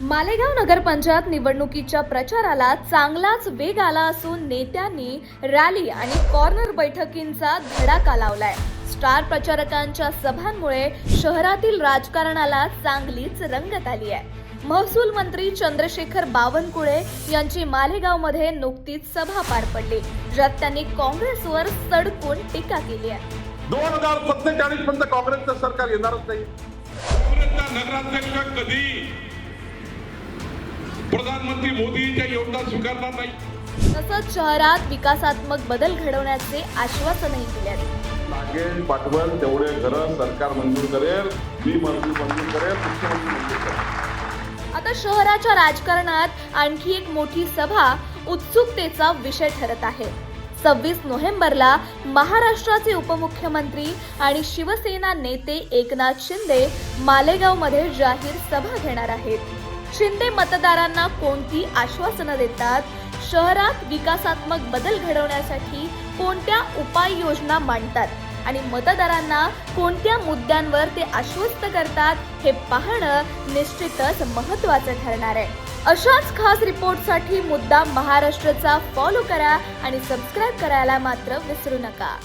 मालेगाव नगरपंचायत निवडणुकीच्या प्रचाराला चांगलाच वेग आला असून नेत्यांनी रॅली आणि कॉर्नर बैठकींचा धडाका लावलाय। स्टार प्रचारकांच्या सभांमुळे शहरातील राजकारणाला चांगलीच रंगत आली आहे। महसूल मंत्री चंद्रशेखर बावनकुळे यांची मालेगावमध्ये नुकतीच सभा पार पडली, ज्यात त्यांनी काँग्रेसवर सडकून टीका केली आहे। 2047 पर्यंत काँग्रेसचं सरकार येणारच नाही। काँग्रेसचा नगराध्यक्ष कधी प्रधानमंत्री मोदींच्या योगदान स्वीकारणार नाही। तसंच शहरात विकासात्मक बदल घडवण्याचे आश्वासनही दिले आहे। लागेल पाठवल तेवढे घरं सरकार मंजूर करेल, मी मंजूर करेल, मुख्यमंत्री मंजूर करेल। आता शहराच्या राजकारणात आणखी एक मोठी सभा उत्सुकतेचा विषय ठरत आहे। 26 नोव्हेंबरला महाराष्ट्राचे उपमुख्यमंत्री आणि शिवसेना नेते एकनाथ शिंदे मालेगावमध्ये जाहीर सभा घेणार आहेत। शिंदे मतदारांना कोणती आश्वासनं देतात, शहरात विकासात्मक बदल घडवण्यासाठी कोणत्या उपाययोजना मांडतात आणि मतदारांना कोणत्या मुद्द्यांवर ते आश्वस्त करतात हे पाहणं निश्चितच महत्त्वाचं ठरणार आहे। अशाच खास रिपोर्टसाठी मुद्दाम महाराष्ट्राचा फॉलो करा आणि सबस्क्राइब करायला मात्र विसरू नका।